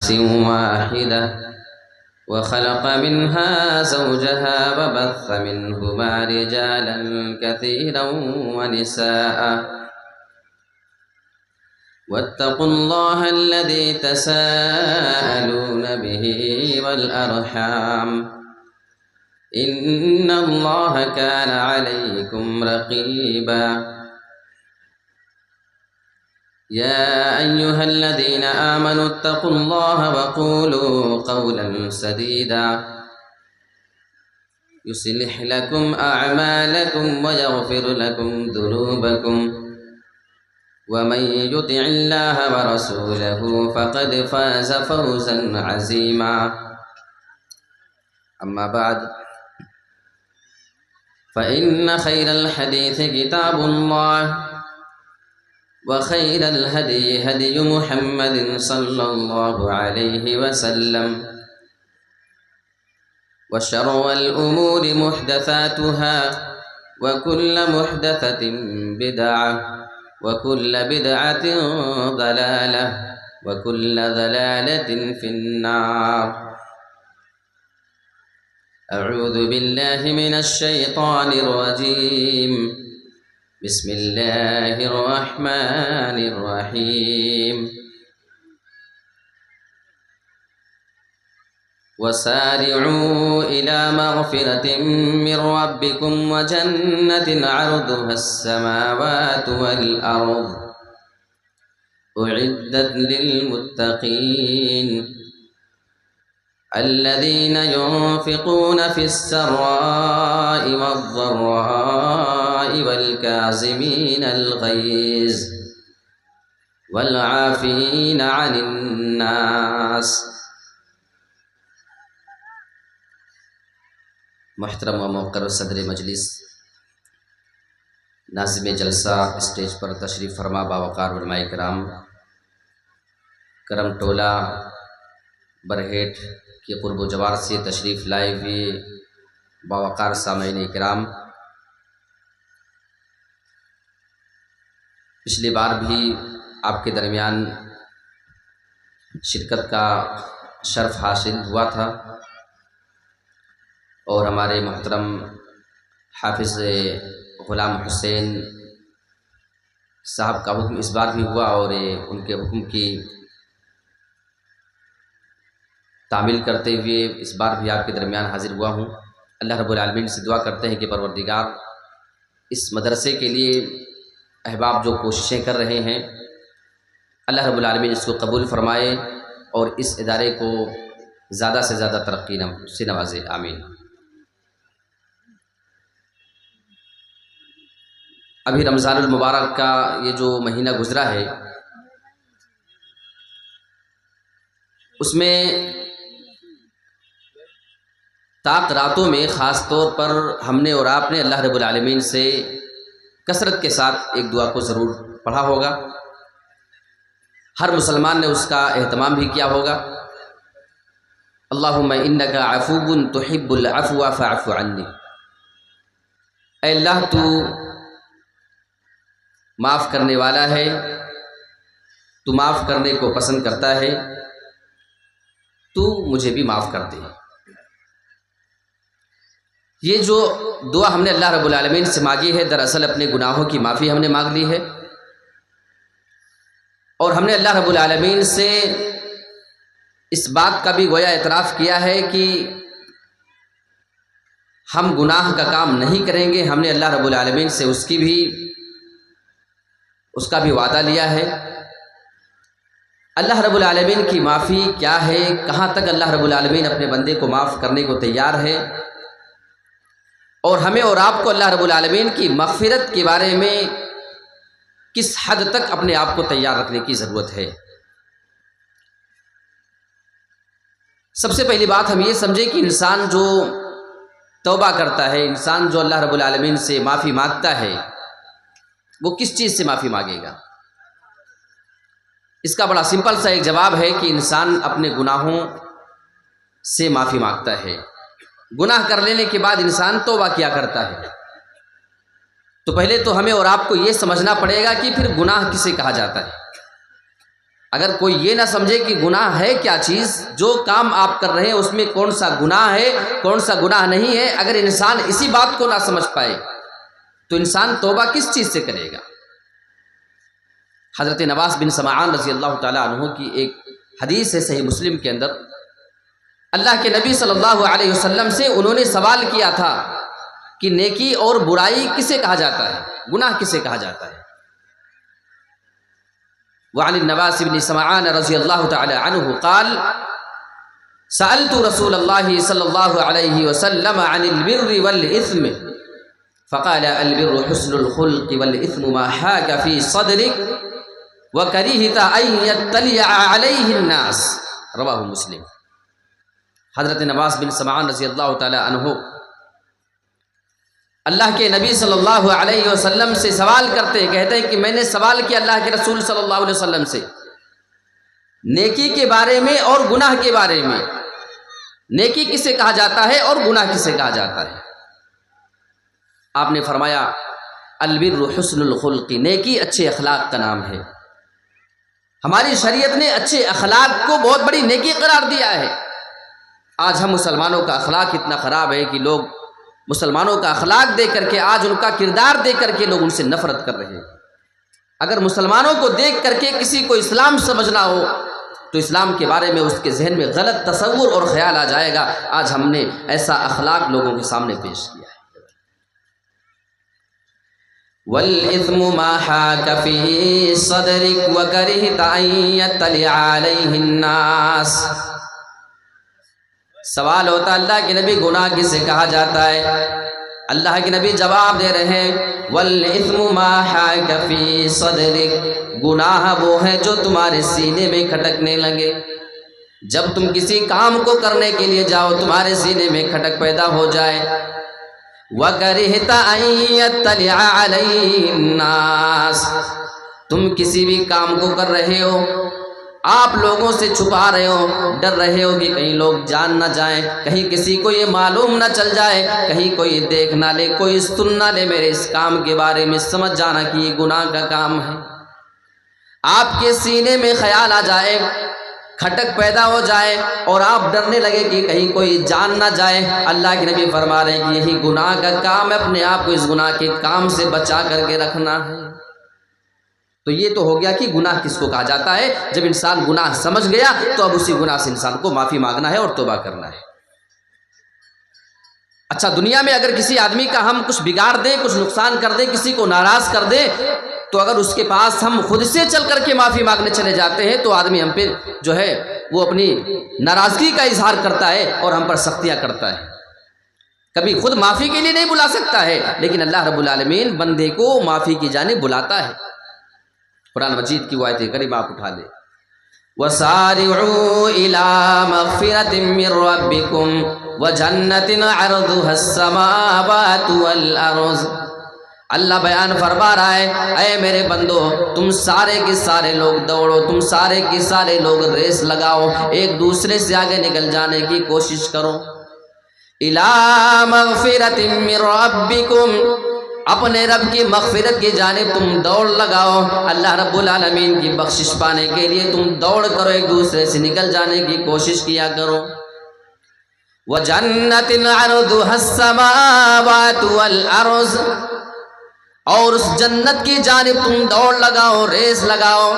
واحدة وخلق منها زوجها وبث منهما رجالا كثيرا ونساء واتقوا الله الذي تساءلون به والأرحام إن الله كان عليكم رقيبا يا أيها الذين آمنوا اتقوا الله وقولوا قولا سديدا يصلح لكم أعمالكم ويغفر لكم ذنوبكم ومن يطع الله ورسوله فقد فاز فوزا عظيما أما بعد فإن خير الحديث كتاب الله وخير الهدي هدي محمد صلى الله عليه وسلم وشر الأمور محدثاتها وكل محدثة بدعة وكل بدعة ضلالة وكل ضلالة في النار أعوذ بالله من الشيطان الرجيم بسم الله الرحمن الرحيم وسارعوا إلى مغفرة من ربكم وجنة عرضها السماوات والأرض أعدت للمتقين الذين ينفقون في السراء والضراء والكاظمين الغيظ والعافين عن الناس. محترم و موقر صدر مجلس، ناظم جلسہ، اسٹیج پر تشریف فرما باوقار علماء کرام، کرم ٹولہ برہیٹ کے قرب و جوار سے تشریف لائے ہوئے باوقار سامعین کرام، پچھلی بار بھی آپ کے درمیان شرکت کا شرف حاصل ہوا تھا اور ہمارے محترم حافظ غلام حسین صاحب کا حکم اس بار بھی ہوا اور ان کے حکم کی تعمیل کرتے ہوئے اس بار بھی آپ کے درمیان حاضر ہوا ہوں۔ اللہ رب العالمین سے دعا کرتے ہیں کہ پروردگار اس مدرسے کے لیے احباب جو کوششیں کر رہے ہیں، اللہ رب العالمین اس کو قبول فرمائے اور اس ادارے کو زیادہ سے زیادہ ترقی سے نوازے، آمین۔ ابھی رمضان المبارک کا یہ جو مہینہ گزرا ہے، اس میں طاق راتوں میں خاص طور پر ہم نے اور آپ نے اللہ رب العالمین سے کثرت کے ساتھ ایک دعا کو ضرور پڑھا ہوگا، ہر مسلمان نے اس کا اہتمام بھی کیا ہوگا۔ اللہم انک عفو تحب العفو فاعف عنی، اے اللہ تو معاف کرنے والا ہے، تو معاف کرنے کو پسند کرتا ہے، تو مجھے بھی معاف کر دے۔ یہ جو دعا ہم نے اللہ رب العالمین سے مانگی ہے، دراصل اپنے گناہوں کی معافی ہم نے مانگ لی ہے، اور ہم نے اللہ رب العالمین سے اس بات کا بھی گویا اعتراف کیا ہے کہ ہم گناہ کا کام نہیں کریں گے۔ ہم نے اللہ رب العالمین سے اس کا بھی وعدہ لیا ہے۔ اللہ رب العالمین کی معافی کیا ہے، کہاں تک اللہ رب العالمین اپنے بندے کو معاف کرنے کو تیار ہے، اور ہمیں اور آپ کو اللہ رب العالمین کی مغفرت کے بارے میں کس حد تک اپنے آپ کو تیار رکھنے کی ضرورت ہے۔ سب سے پہلی بات ہم یہ سمجھیں کہ انسان جو توبہ کرتا ہے، انسان جو اللہ رب العالمین سے معافی مانگتا ہے، وہ کس چیز سے معافی مانگے گا؟ اس کا بڑا سمپل سا ایک جواب ہے کہ انسان اپنے گناہوں سے معافی مانگتا ہے۔ گناہ کر لینے کے بعد انسان توبہ کیا کرتا ہے۔ تو پہلے تو ہمیں اور آپ کو یہ سمجھنا پڑے گا کہ پھر گناہ کسے کہا جاتا ہے۔ اگر کوئی یہ نہ سمجھے کہ گناہ ہے کیا چیز، جو کام آپ کر رہے ہیں اس میں کون سا گناہ ہے کون سا گناہ نہیں ہے، اگر انسان اسی بات کو نہ سمجھ پائے تو انسان توبہ کس چیز سے کرے گا؟ حضرت نواس بن سمعان رضی اللہ تعالیٰ عنہ کی ایک حدیث ہے صحیح مسلم کے اندر، اللہ کے نبی صلی اللہ علیہ وسلم سے انہوں نے سوال کیا تھا کہ نیکی اور برائی کسے کہا جاتا ہے، گناہ کسے کہا جاتا ہے؟ وعن النواس بن سمعان رضی اللہ تعالی عنہ قال سألت رسول اللہ صلی اللہ علیہ وسلم عن البر والإثم فقال البر حسن الخلق والإثم ما حاك في صدرك وكرهت أن يطلع عليه الناس، رواہ مسلم۔ حضرت نواس بن سمعان رضی اللہ تعالی عنہ اللہ کے نبی صلی اللہ علیہ وسلم سے سوال کرتے، کہتے ہیں کہ میں نے سوال کیا اللہ کے رسول صلی اللہ علیہ وسلم سے نیکی کے بارے میں اور گناہ کے بارے میں، نیکی کسے کہا جاتا ہے اور گناہ کسے کہا جاتا ہے؟ آپ نے فرمایا البر حسن الخلق، نیکی اچھے اخلاق کا نام ہے۔ ہماری شریعت نے اچھے اخلاق کو بہت بڑی نیکی قرار دیا ہے۔ آج ہم مسلمانوں کا اخلاق اتنا خراب ہے کہ لوگ مسلمانوں کا اخلاق دیکھ کر کے، آج ان کا کردار دیکھ کر کے لوگ ان سے نفرت کر رہے ہیں۔ اگر مسلمانوں کو دیکھ کر کے کسی کو اسلام سمجھنا ہو تو اسلام کے بارے میں اس کے ذہن میں غلط تصور اور خیال آ جائے گا۔ آج ہم نے ایسا اخلاق لوگوں کے سامنے پیش کیا ہے۔ وَالْإِثْمُ مَا حَاكَ فِي صَدْرِكَ وَكَرِهْتَ أَن يَطَّلِعَ عَلَيْهِ النَّاسُ۔ سوال ہوتا اللہ کے نبی گناہ کسے کہا جاتا ہے؟ اللہ کے نبی جواب دے رہے ہیں وَالْإِثْمُ مَا حَاكَ فِي صَدْرِكَ، گناہ وہ ہے جو تمہارے سینے میں کھٹکنے لگے۔ جب تم کسی کام کو کرنے کے لیے جاؤ تمہارے سینے میں کھٹک پیدا ہو جائے۔ وَكَرِهْتَ أَن يَطَّلِعَ عَلَيْهِ النَّاسُ، تم کسی بھی کام کو کر رہے ہو، آپ لوگوں سے چھپا رہے ہو، ڈر رہے ہو کہ کہیں لوگ جان نہ جائیں، کہیں کسی کو یہ معلوم نہ چل جائے، کہیں کوئی دیکھ نہ لے، کوئی سن نہ لے میرے اس کام کے بارے میں، سمجھ جانا کہ یہ گناہ کا کام ہے۔ آپ کے سینے میں خیال آ جائے، کھٹک پیدا ہو جائے اور آپ ڈرنے لگے کہ کہیں کوئی جان نہ جائے، اللہ کے نبی فرما رہے ہیں کہ یہی گناہ کا کام ہے، اپنے آپ کو اس گناہ کے کام سے بچا کر کے رکھنا ہے۔ تو یہ تو ہو گیا کہ گناہ کس کو کہا جاتا ہے۔ جب انسان گناہ سمجھ گیا تو اب اسی گناہ سے انسان کو معافی مانگنا ہے اور توبہ کرنا ہے۔ اچھا، دنیا میں اگر کسی آدمی کا ہم کچھ بگاڑ دیں، کچھ نقصان کر دیں، کسی کو ناراض کر دیں، تو اگر اس کے پاس ہم خود سے چل کر کے معافی مانگنے چلے جاتے ہیں تو آدمی ہم پہ جو ہے وہ اپنی ناراضگی کا اظہار کرتا ہے اور ہم پر سختیاں کرتا ہے۔ کبھی خود معافی کے لیے نہیں بلا سکتا ہے، لیکن اللہ رب العالمین بندے کو معافی کی جانب بلاتا ہے۔ قرآن مجید کی وہ آیت کریمہ آپ اٹھا لیں وَسَارِعُوا إِلَىٰ مَغْفِرَةٍ مِّن رَّبِّكُمْ وَجَنَّةٍ عَرْضُهَا السَّمَاوَاتُ وَالْأَرْضُ۔ اللہ بیان فرما رہا ہے اے میرے بندو، تم سارے کے سارے لوگ دوڑو، تم سارے کے سارے لوگ ریس لگاؤ، ایک دوسرے سے آگے نکل جانے کی کوشش کرو۔ إِلَىٰ مَغْفِرَةٍ مِّن رَّبِّكُمْ، اپنے رب کی مغفرت کی جانب تم دوڑ لگاؤ، اللہ رب العالمین کی بخشش پانے کے لیے تم دوڑ کرو، ایک دوسرے سے نکل جانے کی کوشش کیا کرو۔ وَجَنَّةٍ عَرْضُهَا السَّمَاوَاتُ وَالْأَرْضُ، اور اس جنت کی جانب تم دوڑ لگاؤ، ریس لگاؤ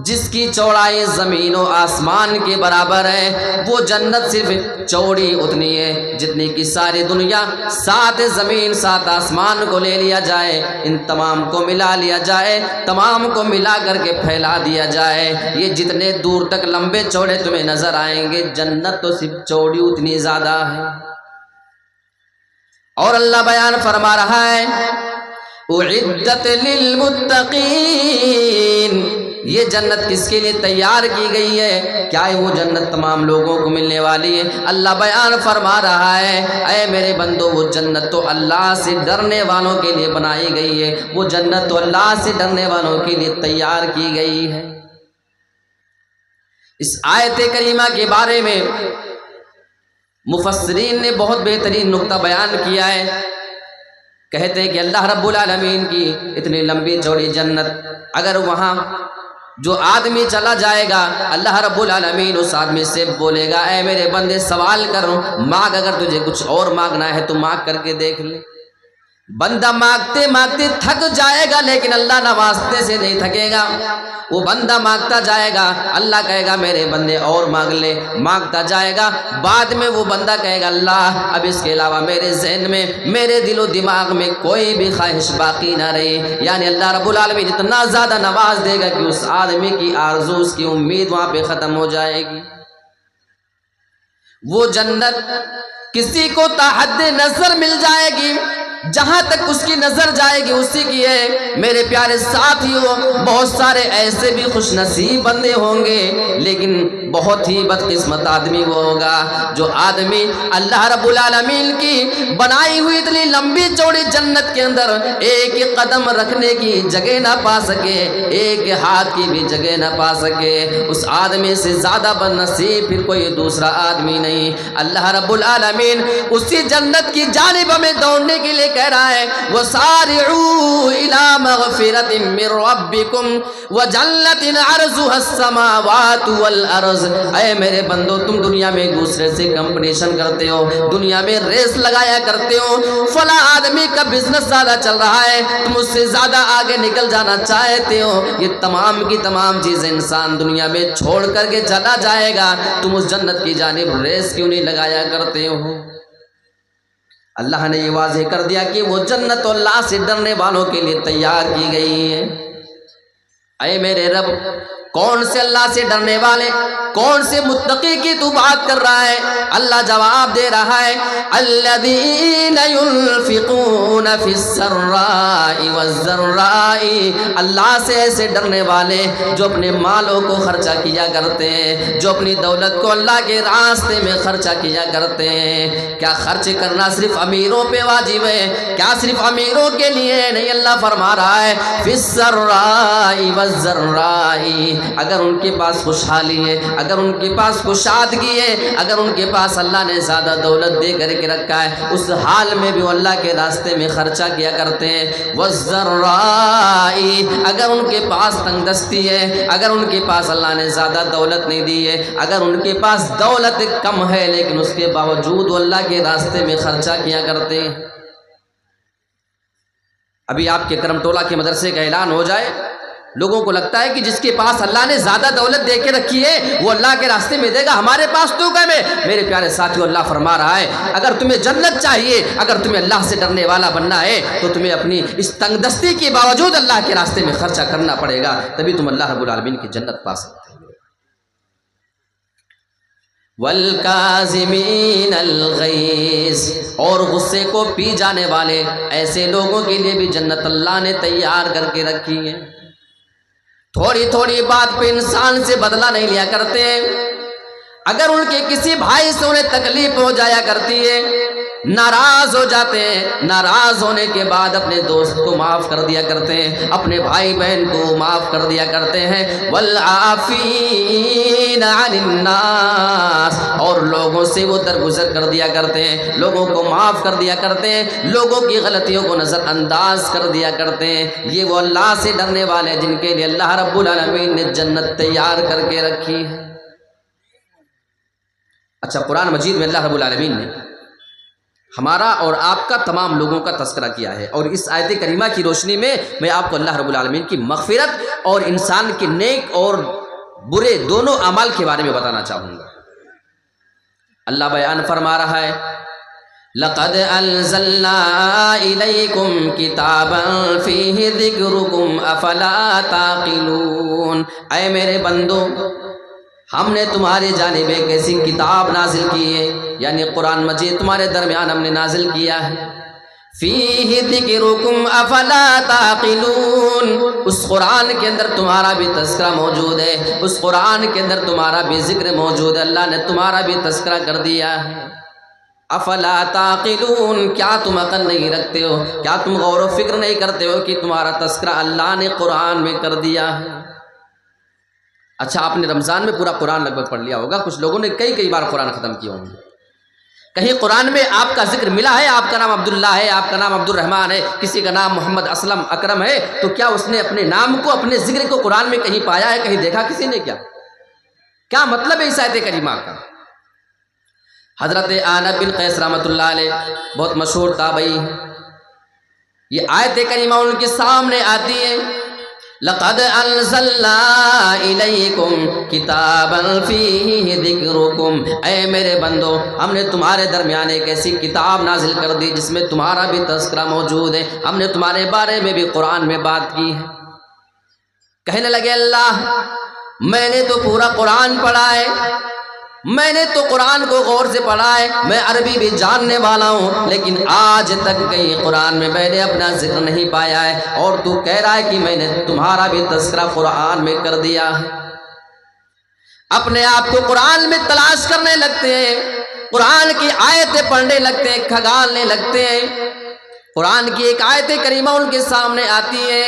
جس کی چوڑائی زمین و آسمان کے برابر ہے۔ وہ جنت صرف چوڑی اتنی ہے جتنی کی ساری دنیا، 7 زمین 7 آسمان کو لے لیا جائے، ان تمام کو ملا لیا جائے، تمام کو ملا کر کے پھیلا دیا جائے، یہ جتنے دور تک لمبے چوڑے تمہیں نظر آئیں گے، جنت تو صرف چوڑی اتنی زیادہ ہے۔ اور اللہ بیان فرما رہا ہے اعدت للمتقین، یہ جنت کس کے لیے تیار کی گئی ہے؟ کیا ہے وہ جنت تمام لوگوں کو ملنے والی ہے؟ اللہ بیان فرما رہا ہے اے میرے بندو، وہ جنت تو اللہ سے ڈرنے والوں کے لیے بنائی گئی ہے، وہ جنت تو اللہ سے ڈرنے والوں کے لیے تیار کی گئی ہے۔ اس آیت کریمہ کے بارے میں مفسرین نے بہت بہترین نقطہ بیان کیا ہے، کہتے ہیں کہ اللہ رب العالمین کی اتنی لمبی چوڑی جنت، اگر وہاں جو آدمی چلا جائے گا اللہ رب العالمین اس آدمی سے بولے گا اے میرے بندے سوال کرو، مانگ، اگر تجھے کچھ اور مانگنا ہے تو مانگ کر کے دیکھ لے۔ بندہ مانگتے مانگتے تھک جائے گا لیکن اللہ نوازتے سے نہیں تھکے گا۔ وہ بندہ مانگتا جائے گا، اللہ کہے گا میرے بندے اور مانگ لے، مانگتا جائے گا، بعد میں وہ بندہ کہے گا اللہ اب اس کے علاوہ میرے ذہن میں، میرے دل و دماغ میں کوئی بھی خواہش باقی نہ رہی۔ یعنی اللہ رب العالمین اتنا زیادہ نواز دے گا کہ اس آدمی کی آرزو، اس کی امید وہاں پہ ختم ہو جائے گی۔ وہ جنت کسی کو تا حد نظر مل جائے گی، جہاں تک اس کی نظر جائے گی اسی کی ہے۔ میرے پیارے ساتھیوں، بہت سارے ایسے بھی خوش نصیب بندے ہوں گے لیکن بہت ہی بدقسمت آدمی وہ ہوگا جو آدمی اللہ رب العالمین کی بنائی ہوئی اتنی لمبی چوڑی جنت کے اندر ایک قدم رکھنے کی جگہ نہ پا سکے، ایک ہاتھ کی بھی جگہ نہ پا سکے۔ اس آدمی سے زیادہ بد نصیب پھر کوئی دوسرا آدمی نہیں۔ اللہ رب العالمین اسی جنت کی جانب ہمیں دوڑنے کے لیے کہہ رہا ہے وَسَارِعُوا إِلَى مَغْفِرَةٍ مِّن رَبِّكُمْ وَجَنَّةٍ عَرْضُهَا السَّمَاوَاتُ وَالْأَرْضُ۔ اے میرے بندو، تم دنیا میں ایک دوسرے سے کمپٹیشن کرتے ہو، دنیا میں ریس لگایا کرتے ہو، فلاں آدمی کا بزنس زیادہ چل رہا ہے، تم اس سے زیادہ آگے نکل جانا چاہتے ہو۔ یہ تمام کی تمام چیزیں انسان دنیا میں چھوڑ کر کے چلا جائے گا، تم اس جنت کی جانب ریس کیوں نہیں لگایا کرتے ہو؟ اللہ نے یہ واضح کر دیا کہ وہ جنت اللہ سے ڈرنے والوں کے لیے تیار کی گئی ہے۔ اے میرے رب، کون سے اللہ سے ڈرنے والے، کون سے متقی کی تو بات کر رہا ہے؟ اللہ جواب دے رہا ہے الذین ينفقون فی السراء والضراء، اللہ سے ایسے ڈرنے والے جو اپنے مالوں کو خرچہ کیا کرتے ہیں، جو اپنی دولت کو اللہ کے راستے میں خرچہ کیا کرتے ہیں۔ کیا خرچ کرنا صرف امیروں پہ واجب ہے؟ کیا صرف امیروں کے لیے نہیں؟ اللہ فرما رہا ہے فی السراء والضراء، اگر ان کے پاس خوشحالی ہے، اگر ان کے پاس کشادگی ہے، اگر ان کے پاس اللہ نے زیادہ دولت دے کر کے رکھا ہے، اس حال میں بھی وہ اللہ کے راستے میں خرچہ کیا کرتے ہیں۔ والضراء، اگر ان کے پاس تنگ دستی ہے، اگر ان کے پاس اللہ نے زیادہ دولت نہیں دی ہے، اگر ان کے پاس دولت کم ہے لیکن اس کے باوجود وہ اللہ کے راستے میں خرچہ کیا کرتے ہیں۔ ابھی آپ کے کرم ٹولہ کے مدرسے کا اعلان ہو جائے، لوگوں کو لگتا ہے کہ جس کے پاس اللہ نے زیادہ دولت دے کے رکھی ہے وہ اللہ کے راستے میں دے گا، ہمارے پاس تو کم ہے۔ میرے پیارے ساتھیو، اللہ فرما رہا ہے اگر تمہیں جنت چاہیے، اگر تمہیں اللہ سے ڈرنے والا بننا ہے تو تمہیں اپنی اس تنگ دستی کے باوجود اللہ کے راستے میں خرچہ کرنا پڑے گا، تبھی تم اللہ رب العالمین کی جنت پا سکتے ہیں۔ وَالْكَاظِمِينَ الْغَيْظَ، اور غصے کو پی جانے والے ایسے لوگوں کے لیے بھی جنت اللہ نے تیار کر کے رکھی ہے۔ تھوڑی تھوڑی بات پہ انسان سے بدلہ نہیں لیا کرتے، اگر ان کے کسی بھائی سے انہیں تکلیف ہو جایا کرتی ہے ناراض ہو جاتے ہیں، ناراض ہونے کے بعد اپنے دوست کو معاف کر دیا کرتے ہیں، اپنے بھائی بہن کو معاف کر دیا کرتے ہیں۔ والعافین عن الناس، اور لوگوں سے وہ درگزر کر دیا کرتے ہیں، لوگوں کو معاف کر دیا کرتے ہیں، لوگوں کی غلطیوں کو نظر انداز کر دیا کرتے ہیں۔ یہ وہ اللہ سے ڈرنے والے جن کے لیے اللہ رب العالمین نے جنت تیار کر کے رکھی ہے۔ اچھا، قرآن مجید میں اللہ رب العالمین نے ہمارا اور آپ کا تمام لوگوں کا تذکرہ کیا ہے، اور اس آیت کریمہ کی روشنی میں میں آپ کو اللہ رب العالمین کی مغفرت اور انسان کے نیک اور برے دونوں اعمال کے بارے میں بتانا چاہوں گا۔ اللہ بیان فرما رہا ہے لَقَدْ أَنزَلْنَا إِلَيْكُمْ كِتَابًا فِيهِ ذِكْرُكُمْ أَفَلَا تَعْقِلُونَ، اے میرے بندو، ہم نے تمہاری جانب ایک ایسی کتاب نازل کی ہے، یعنی قرآن مجید تمہارے درمیان ہم نے نازل کیا ہے۔ فیہ ذکرکم افلا تعقلون، اس قرآن کے اندر تمہارا بھی تذکرہ موجود ہے، اس قرآن کے اندر تمہارا بھی ذکر موجود ہے، اللہ نے تمہارا بھی تذکرہ کر دیا ہے۔ افلا تعقلون، کیا تم عقل نہیں رکھتے ہو؟ کیا تم غور و فکر نہیں کرتے ہو کہ تمہارا تذکرہ اللہ نے قرآن میں کر دیا ہے؟ اچھا، آپ نے رمضان میں پورا قرآن لگ بھگ پڑھ لیا ہوگا، کچھ لوگوں نے کئی بار قرآن ختم کیا ہوں گے، کہیں قرآن میں آپ کا ذکر ملا ہے؟ آپ کا نام عبداللہ ہے، آپ کا نام عبد الرحمن ہے، کسی کا نام محمد اسلم اکرم ہے، تو کیا اس نے اپنے نام کو، اپنے ذکر کو قرآن میں کہیں پایا ہے، کہیں دیکھا کسی نے؟ کیا مطلب ہے اس آیت کریمہ کا؟ حضرت عنب بن قیس رحمۃ اللہ علیہ بہت مشہور تابعی ہیں، یہ آیت کریمہ ان کے سامنے آتی ہے، لقد انزلنا الیکم کتابا فیہ ذکرکم، اے میرے بندو ہم نے تمہارے درمیان ایک ایسی کتاب نازل کر دی جس میں تمہارا بھی تذکرہ موجود ہے، ہم نے تمہارے بارے میں بھی قرآن میں بات کی ہے۔ کہنے لگے اللہ میں نے تو پورا قرآن پڑھا ہے، میں نے تو قرآن کو غور سے پڑھا ہے، میں عربی بھی جاننے والا ہوں، لیکن آج تک کہیں قرآن میں میں نے اپنا ذکر نہیں پایا ہے، اور تو کہہ رہا ہے کہ میں نے تمہارا بھی تذکرہ قرآن میں کر دیا ہے۔ اپنے آپ کو قرآن میں تلاش کرنے لگتے ہیں، قرآن کی آیتیں پڑھنے لگتے ہیں، کھنگالنے لگتے ہیں۔ قرآن کی ایک آیت کریمہ ان کے سامنے آتی ہے،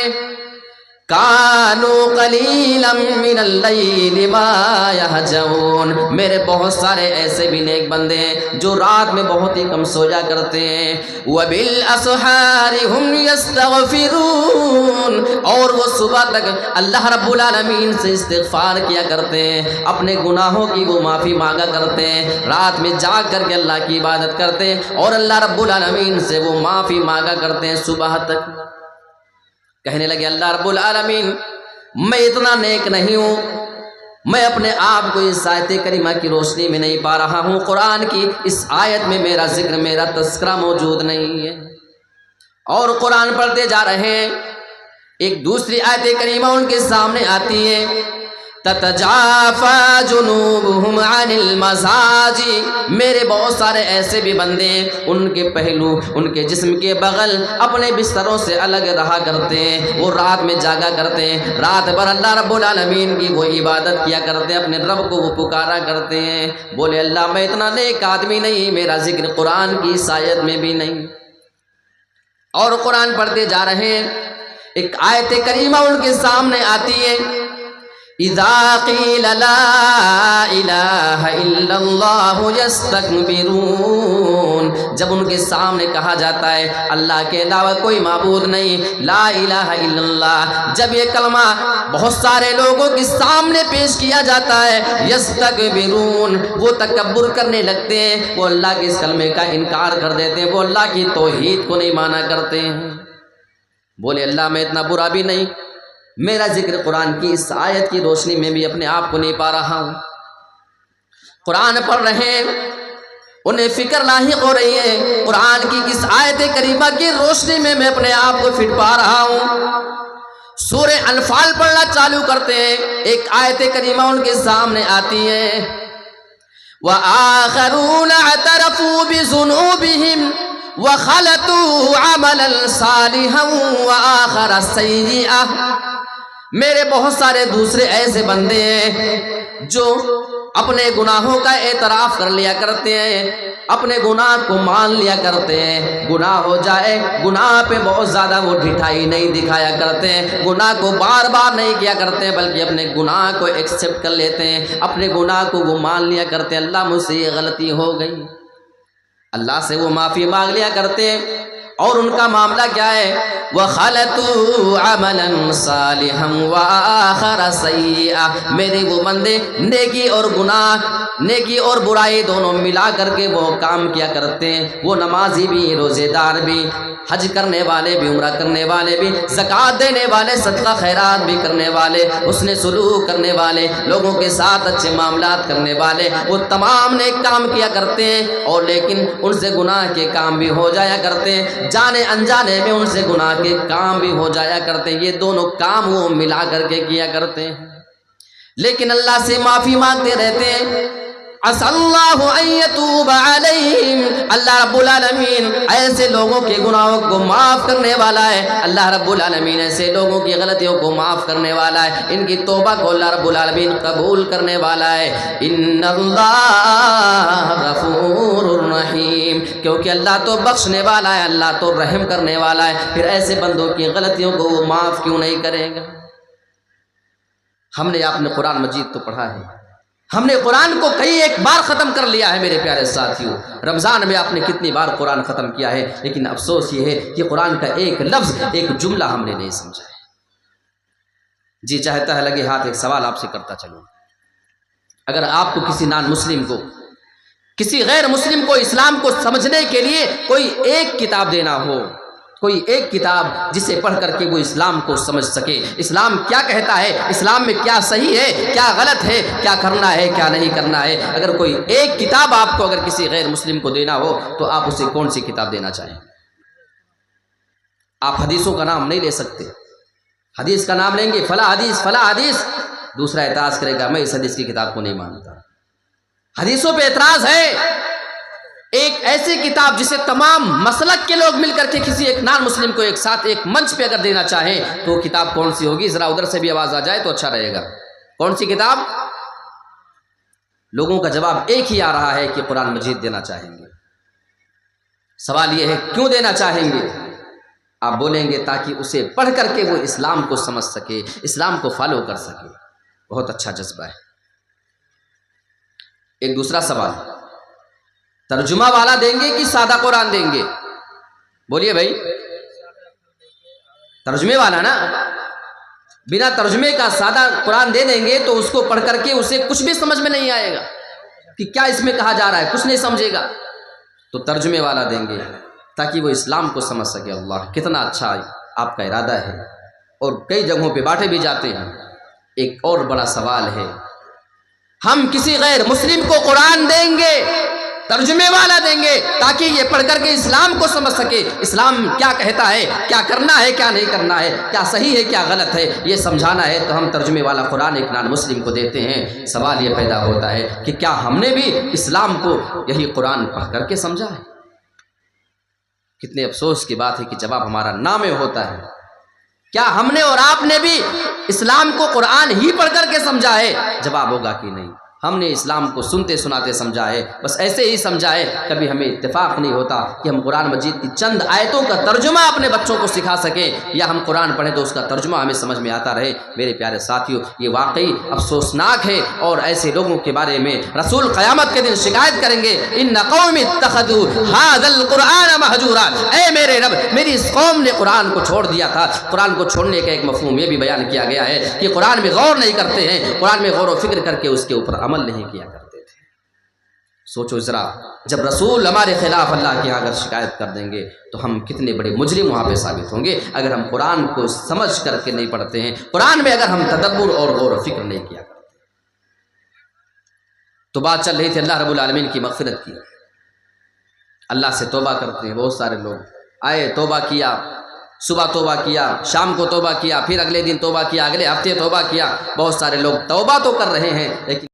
کانوا قلیلا من اللیل ما یہجعون، میرے بہت سارے ایسے بھی نیک بندے ہیں جو رات میں بہت ہی کم سویا کرتے ہیں، وبالاسحار هم یستغفرون، اور وہ صبح تک اللہ رب العالمین سے استغفار کیا کرتے ہیں، اپنے گناہوں کی وہ معافی مانگا کرتے ہیں، رات میں جاگ کر کے اللہ کی عبادت کرتے ہیں اور اللہ رب العالمین سے وہ معافی مانگا کرتے ہیں صبح تک۔ کہنے لگے اللہ رب العالمین میں اتنا نیک نہیں ہوں، میں اپنے آپ کو اس آیت کریمہ کی روشنی میں نہیں پا رہا ہوں، قرآن کی اس آیت میں میرا ذکر، میرا تذکرہ موجود نہیں ہے، اور قرآن پڑھتے جا رہے ہیں۔ ایک دوسری آیت کریمہ ان کے سامنے آتی ہے، تتجافى جنوبهم عن المضاجع، میرے بہت سارے ایسے بھی بندے ہیں ان کے پہلو، ان کے جسم کے بغل اپنے بستروں سے الگ رہا کرتے ہیں، وہ رات میں جاگا کرتے ہیں، رات بھر اللہ رب العالمین کی وہ عبادت کیا کرتے ہیں، اپنے رب کو وہ پکارا کرتے ہیں۔ بولے اللہ میں اتنا نیک آدمی نہیں، میرا ذکر قرآن کی اس آیت میں بھی نہیں۔ اور قرآن پڑھتے جا رہے ہیں، ایک آیت کریمہ ان کے سامنے آتی ہے، اذا قیل لا الہ الا اللہ یستکبرون، جب ان کے سامنے کہا جاتا ہے اللہ کے علاوہ کوئی معبود نہیں، لا الہ الا اللہ، جب یہ کلمہ بہت سارے لوگوں کے سامنے پیش کیا جاتا ہے، یستکبرون، وہ تکبر کرنے لگتے ہیں، وہ اللہ کے اس کلمے کا انکار کر دیتے ہیں، وہ اللہ کی توحید کو نہیں مانا کرتے ہیں۔ بولے اللہ میں اتنا برا بھی نہیں، میرا ذکر قرآن کی اس آیت کی روشنی میں بھی اپنے آپ کو نہیں پا رہا ہوں۔ قرآن پڑھ رہے ہیں، انہیں فکر لاحق ہو رہی ہے، قرآن کی کس آیت کریمہ کی روشنی میں میں اپنے آپ کو فٹ پا رہا ہوں۔ سورہ انفال پڑھنا چالو کرتے ہیں، ایک آیت کریمہ ان کے سامنے آتی ہے، وَآخَرُونَ اعْتَرَفُوا بِذُنُوبِهِمْ وَخَلَطُوا عَمَلًا صَالِحًا وَآخَرَ سَيِّئًا، میرے بہت سارے دوسرے ایسے بندے ہیں جو اپنے گناہوں کا اعتراف کر لیا کرتے ہیں، اپنے گناہ کو مان لیا کرتے ہیں، گناہ ہو جائے گناہ پہ بہت زیادہ وہ ڈھٹائی نہیں دکھایا کرتے ہیں، گناہ کو بار بار نہیں کیا کرتے ہیں، بلکہ اپنے گناہ کو ایکسیپٹ کر لیتے ہیں، اپنے گناہ کو وہ مان لیا کرتے ہیں، اللہ مجھ سے یہ غلطی ہو گئی، اللہ سے وہ معافی مانگ لیا کرتے ہیں۔ اور ان کا معاملہ کیا ہے، وَخَلَطُوا عَمَلًا صَالِحًا وَآخَرَ سَيِّئًا، میرے وہ بندے نیکی اور گناہ، نیکی اور برائی دونوں ملا کر کے وہ کام کیا کرتے ہیں، وہ نمازی بھی، روزے دار بھی، حج کرنے والے بھی، عمرہ کرنے والے بھی، زکوٰۃ دینے والے، صدقہ خیرات بھی کرنے والے، حسن سلوک کرنے والے، لوگوں کے ساتھ اچھے معاملات کرنے والے، وہ تمام نیک کام کیا کرتے ہیں، اور لیکن ان سے گناہ کے کام بھی ہو جایا کرتے ہیں، جانے انجانے میں ان سے گناہ کے کام بھی ہو جایا کرتے ہیں، یہ دونوں کام وہ ملا کر کے کیا کرتے ہیں، لیکن اللہ سے معافی مانگتے رہتے ہیں۔ عسى الله ان يتوب عليهم، اللہ رب العالمین ایسے لوگوں کے گناہوں کو معاف کرنے والا ہے، اللہ رب العالمین ایسے لوگوں کی غلطیوں کو معاف کرنے والا ہے، ان کی توبہ کو اللہ رب العالمین قبول کرنے والا ہے۔ ان اللہ غفور رحیم، کیونکہ اللہ تو بخشنے والا ہے، اللہ تو رحم کرنے والا ہے، پھر ایسے بندوں کی غلطیوں کو وہ معاف کیوں نہیں کرے گا؟ ہم نے آپ نے قرآن مجید تو پڑھا ہے، ہم نے قرآن کو کئی ایک بار ختم کر لیا ہے میرے پیارے ساتھیوں۔ رمضان میں آپ نے کتنی بار قرآن ختم کیا ہے، لیکن افسوس یہ ہے کہ قرآن کا ایک لفظ، ایک جملہ ہم نے نہیں سمجھا ہے۔ جی چاہتا ہے لگے ہاتھ ایک سوال آپ سے کرتا چلوں، اگر آپ کو کسی نان مسلم کو، کسی غیر مسلم کو اسلام کو سمجھنے کے لیے کوئی ایک کتاب دینا ہو، کوئی ایک کتاب جسے پڑھ کر کے وہ اسلام کو سمجھ سکے، اسلام کیا کہتا ہے، اسلام میں کیا صحیح ہے، کیا غلط ہے، کیا کرنا ہے، کیا نہیں کرنا ہے، اگر کوئی ایک کتاب آپ کو اگر کسی غیر مسلم کو دینا ہو تو آپ اسے کون سی کتاب دینا چاہیں؟ آپ حدیثوں کا نام نہیں لے سکتے، حدیث کا نام لیں گے فلاں حدیث فلاں حدیث، دوسرا اعتراض کرے گا میں اس حدیث کی کتاب کو نہیں مانتا۔ حدیثوں پہ اعتراض ہے، ایک ایسی کتاب جسے تمام مسلک کے لوگ مل کر کے کسی ایک نان مسلم کو ایک ساتھ ایک منچ پہ اگر دینا چاہیں تو وہ کتاب کون سی ہوگی؟ ذرا ادھر سے بھی آواز آ جائے تو اچھا رہے گا۔ کون سی کتاب؟ لوگوں کا جواب ایک ہی آ رہا ہے کہ قرآن مجید دینا چاہیں گے۔ سوال یہ ہے کیوں دینا چاہیں گے؟ آپ بولیں گے تاکہ اسے پڑھ کر کے وہ اسلام کو سمجھ سکے، اسلام کو فالو کر سکے۔ بہت اچھا جذبہ ہے۔ ایک دوسرا سوال، ترجمہ والا دیں گے کہ سادہ قرآن دیں گے؟ بولیے بھائی، ترجمے والا نا، بنا ترجمے کا سادہ قرآن دے دیں گے تو اس کو پڑھ کر کے اسے کچھ بھی سمجھ میں نہیں آئے گا کہ کیا اس میں کہا جا رہا ہے، کچھ نہیں سمجھے گا۔ تو ترجمے والا دیں گے تاکہ وہ اسلام کو سمجھ سکے۔ اللہ کتنا اچھا آپ کا ارادہ ہے، اور کئی جگہوں پہ بانٹے بھی جاتے ہیں۔ ایک اور بڑا سوال ہے، ہم کسی غیر مسلم کو قرآن دیں گے، ترجمے والا دیں گے تاکہ یہ پڑھ کر کے اسلام کو سمجھ سکے، اسلام کیا کہتا ہے، کیا کرنا ہے، کیا نہیں کرنا ہے، کیا صحیح ہے، کیا غلط ہے، یہ سمجھانا ہے تو ہم ترجمے والا قرآن ایک نان مسلم کو دیتے ہیں۔ سوال یہ پیدا ہوتا ہے کہ کیا ہم نے بھی اسلام کو یہی قرآن پڑھ کر کے سمجھا ہے؟ کتنے افسوس کی بات ہے کہ جواب ہمارا نہ میں ہوتا ہے۔ کیا ہم نے اور آپ نے بھی اسلام کو قرآن ہی پڑھ کر کے سمجھا ہے؟ جواب ہوگا کہ نہیں، ہم نے اسلام کو سنتے سناتے سمجھا ہے، بس ایسے ہی سمجھا ہے۔ کبھی ہمیں اتفاق نہیں ہوتا کہ ہم قرآن مجید کی چند آیتوں کا ترجمہ اپنے بچوں کو سکھا سکیں، یا ہم قرآن پڑھیں تو اس کا ترجمہ ہمیں سمجھ میں آتا رہے۔ میرے پیارے ساتھیوں، یہ واقعی افسوسناک ہے، اور ایسے لوگوں کے بارے میں رسول قیامت کے دن شکایت کریں گے، ان قوم اتخذوا ھذا القرآن مہجورا، اے میرے رب، میری اس قوم نے قرآن کو چھوڑ دیا تھا۔ قرآن کو چھوڑنے کا ایک مفہوم یہ بھی بیان کیا گیا ہے کہ قرآن میں غور نہیں کرتے ہیں، قرآن میں غور و فکر کر کے اس کے اوپر عمل نہیں کیا کرتے تھے۔ سوچو ذرا، جب رسول ہمارے خلاف اللہ کے اگر شکایت کر دیں گے تو ہم کتنے بڑے مجرم وہاں پہ ثابت ہوں گے، اگر ہم قرآن کو سمجھ کر کے نہیں پڑھتے ہیں، قرآن میں اگر ہم تدبر اور غور و فکر نہیں کیا کرتے۔ تو بات چل رہی تھی اللہ رب العالمین کی مغفرت کی، اللہ سے توبہ کرتے ہیں بہت سارے لوگ، آئے توبہ کیا، صبح توبہ کیا، شام کو توبہ کیا، پھر اگلے دن توبہ کیا، اگلے ہفتے توبہ کیا، بہت سارے لوگ توبہ تو کر رہے ہیں لیکن